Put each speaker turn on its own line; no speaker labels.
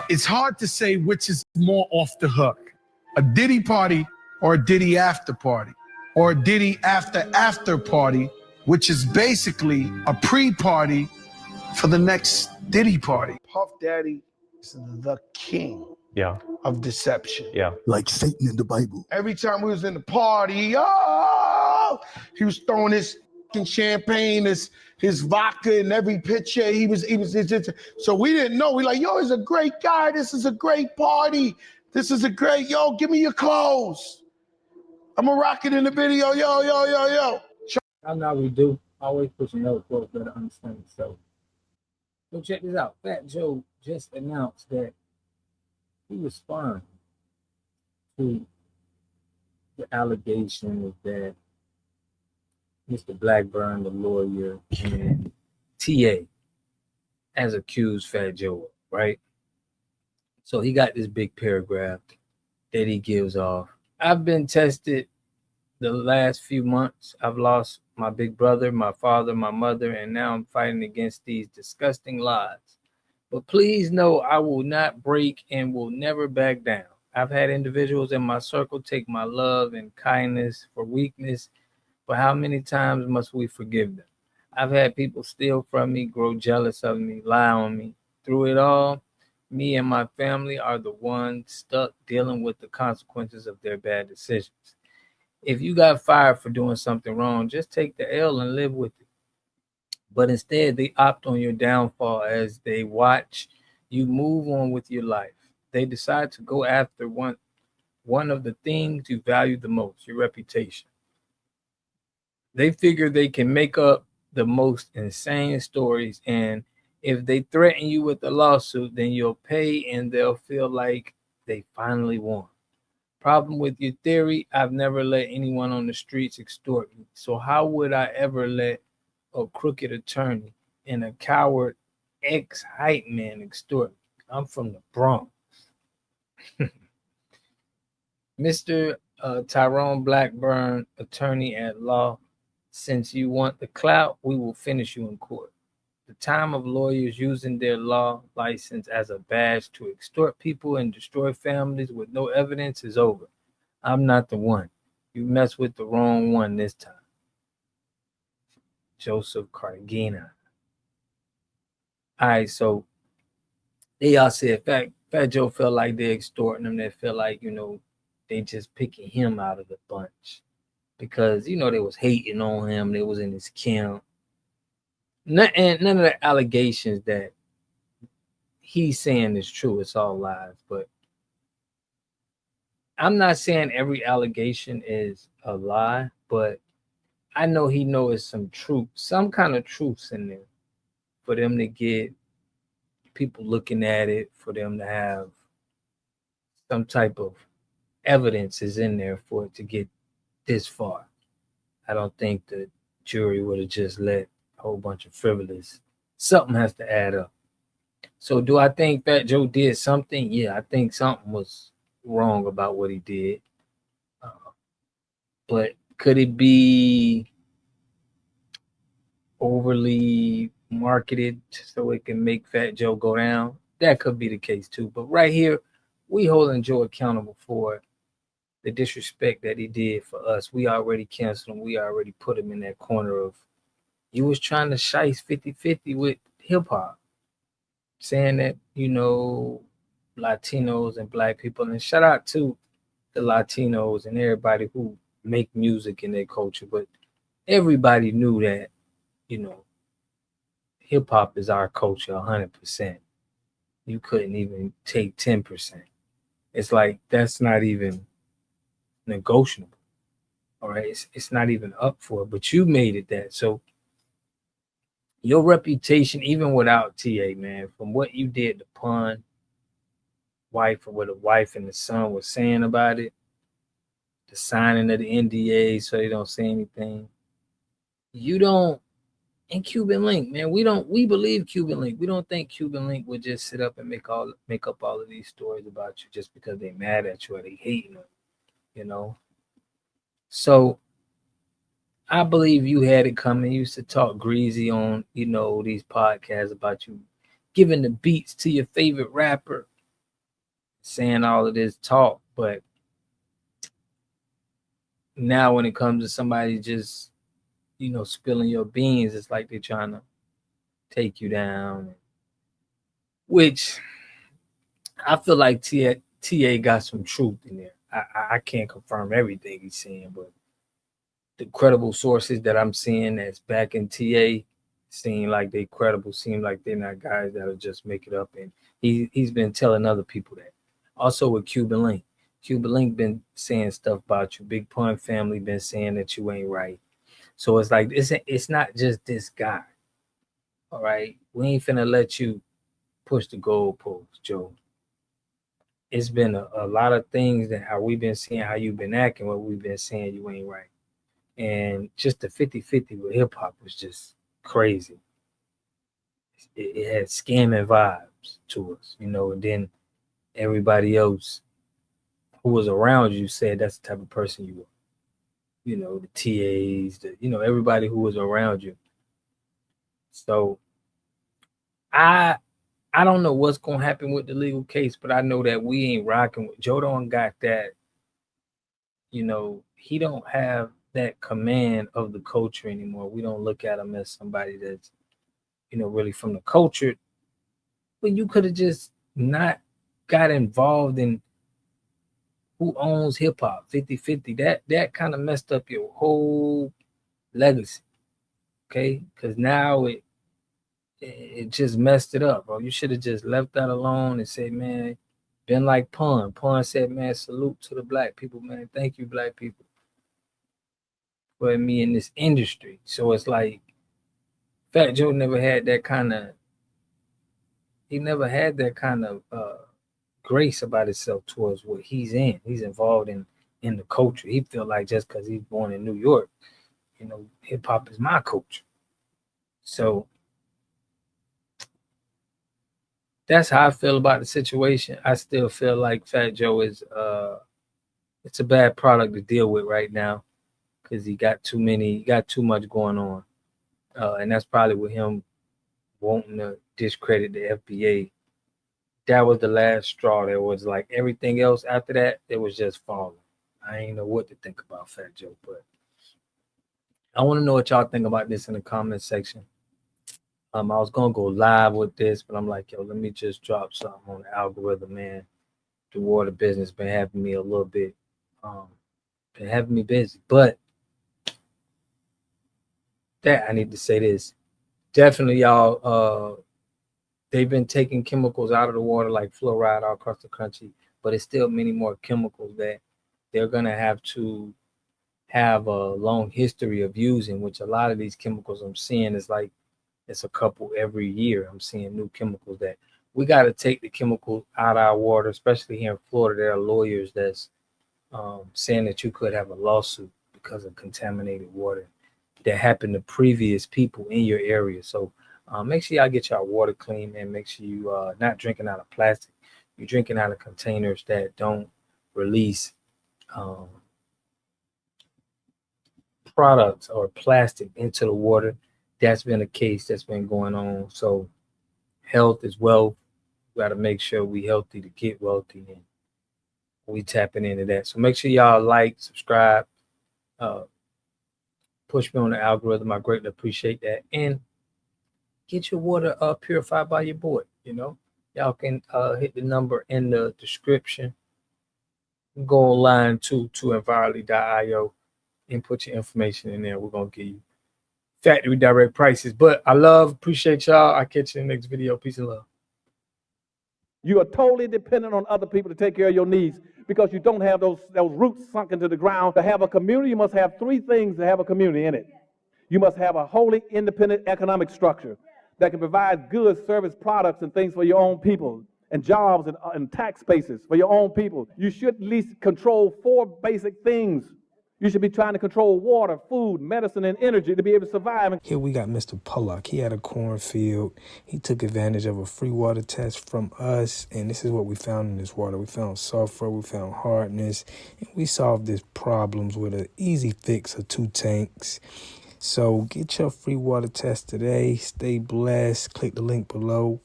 It's hard to say which is more off the hook, a Diddy party or a Diddy after party, or a Diddy after party, which is basically a pre-party for the next Diddy party. Puff Daddy is the king of deception.
Like Satan in the Bible.
Every time we was in the party, he was throwing his champagne, his vodka in every picture. He was so we didn't know. We like, yo, he's a great guy. This is a great party. This is a great, yo, give me your clothes. I'm gonna rock it in the video, yo.
I'm not we do. Always pushing out for us better understand itself. So check this out. Fat Joe just announced that he responded to the allegation that Mr. Blackburn, the lawyer, and TA has accused Fat Joe, right? So he got this big paragraph that he gives off. I've been tested the last few months. I've lost my big brother, my father, my mother, and now I'm fighting against these disgusting lies. But please know I will not break and will never back down. I've had individuals in my circle take my love and kindness for weakness, but how many times must we forgive them? I've had people steal from me, grow jealous of me, lie on me. Through it all, me and my family are the ones stuck dealing with the consequences of their bad decisions. If you got fired for doing something wrong, just take the L and live with it. But instead, they opt on your downfall as they watch you move on with your life. They decide to go after one of the things you value the most, your reputation. They figure they can make up the most insane stories, and if they threaten you with a lawsuit, then you'll pay and they'll feel like they finally won. Problem with your theory, I've never let anyone on the streets extort me. So how would I ever let a crooked attorney and a coward ex-hype man extort me? I'm from the Bronx. Mr. Tyrone Blackburn, attorney at law, since you want the clout, we will finish you in court. The time of lawyers using their law license as a badge to extort people and destroy families with no evidence is over. I'm not the one. You messed with the wrong one this time. Joseph Cargina. All right, so they all said Fat Joe felt like they're extorting him. They feel like, they just picking him out of the bunch because, they was hating on him. They was in his camp. None of the allegations that he's saying is true. It's all lies. But I'm not saying every allegation is a lie, but I know he knows some truth, some kind of truths in there for them to get people looking at it, for them to have some type of evidence is in there for it to get this far. I don't think the jury would have just let a whole bunch of frivolous. Something has to add up. So do I think Fat Joe did something? Yeah, I think something was wrong about what he did. But could it be overly marketed so it can make Fat Joe go down? That could be the case too. But right here, we holding Joe accountable for the disrespect that he did for us. We already canceled him. We already put him in that corner of you was trying to shice 50-50 with hip hop, saying that, Latinos and Black people, and shout out to the Latinos and everybody who make music in their culture, but everybody knew that, hip hop is our culture 100%. You couldn't even take 10%. It's like that's not even negotiable. All right, it's not even up for it, but you made it that. So your reputation, even without TA, man, from what you did, the pun, wife, or what the wife and the son was saying about it, the signing of the NDA so they don't say anything. You don't, and Cuban Link, man, we believe Cuban Link. We don't think Cuban Link would just sit up and make up all of these stories about you just because they mad at you or they hating them, So I believe you had it coming. You used to talk greasy on, these podcasts about you giving the beats to your favorite rapper saying all of this talk, but now when it comes to somebody just, spilling your beans, it's like they're trying to take you down, which I feel like TA got some truth in there. I can't confirm everything he's saying, but the credible sources that I'm seeing that's back in TA seem like they credible, seem like they're not guys that'll just make it up. And he's been telling other people that. Also with Cuban Link. Cuban Link been saying stuff about you. Big Pun family been saying that you ain't right. So it's like it's not just this guy. All right. We ain't finna let you push the goalpost, Joe. It's been a lot of things that how we've been seeing how you've been acting, what we've been saying you ain't right. And just the 50-50 with hip hop was just crazy. It had scamming vibes to us, and then everybody else who was around you said that's the type of person you were. The TAs, everybody who was around you. So I don't know what's gonna happen with the legal case, but I know that we ain't rocking with Joe. Don't got that. He don't have that command of the culture anymore. We don't look at him as somebody that's, really from the culture. But you could have just not got involved in who owns hip hop 50-50. That kind of messed up your whole legacy. Okay, because now it just messed it up, bro. You should have just left that alone and said, man, been like Pun. Pun said, man, salute to the black people, man. Thank you, black people, for me in this industry. So it's like Fat Joe never had that kind of grace about himself towards what he's in. He's involved in the culture. He feel like just because he's born in New York, hip hop is my culture. So that's how I feel about the situation. I still feel like Fat Joe is it's a bad product to deal with right now because he got too much going on. And that's probably with him wanting to discredit the FBA. That was the last straw. There was like everything else after that, it was just falling. I ain't know what to think about Fat Joe, but I want to know what y'all think about this in the comment section. I was gonna go live with this, but I'm like, yo, let me just drop something on the algorithm, man. The water business been having me a little bit, been having me busy. But that I need to say this. Definitely, y'all, they've been taking chemicals out of the water like fluoride all across the country, but it's still many more chemicals that they're gonna have to have a long history of using, which a lot of these chemicals I'm seeing is like it's a couple every year. I'm seeing new chemicals that we got to take the chemicals out of our water, especially here in Florida. There are lawyers that's saying that you could have a lawsuit because of contaminated water that happened to previous people in your area. So make sure y'all get y'all water clean and make sure you not drinking out of plastic. You're drinking out of containers that don't release products or plastic into the water. That's been a case that's been going on. So health is wealth. We got to make sure we healthy to get wealthy, and we tapping into that. So make sure y'all like, subscribe, push me on the algorithm. I greatly appreciate that. And get your water purified by your boy. Y'all can hit the number in the description. Go online to envirely.io and put your information in there. We're going to give you factory direct prices. But I appreciate y'all. I'll catch you in the next video. Peace and love.
You are totally dependent on other people to take care of your needs because you don't have those roots sunk into the ground. To have a community, you must have three things to have a community in it. You must have a wholly independent economic structure that can provide goods, service, products, and things for your own people, and jobs and tax bases for your own people. You should at least control four basic things. You should be trying to control water, food, medicine, and energy to be able to survive.
Here we got Mr. Pollock. He had a cornfield. He took advantage of a free water test from us, and this is what we found in this water. We found sulfur, we found hardness, and we solved these problems with an easy fix of 2 tanks. So get your free water test today. Stay blessed. Click the link below.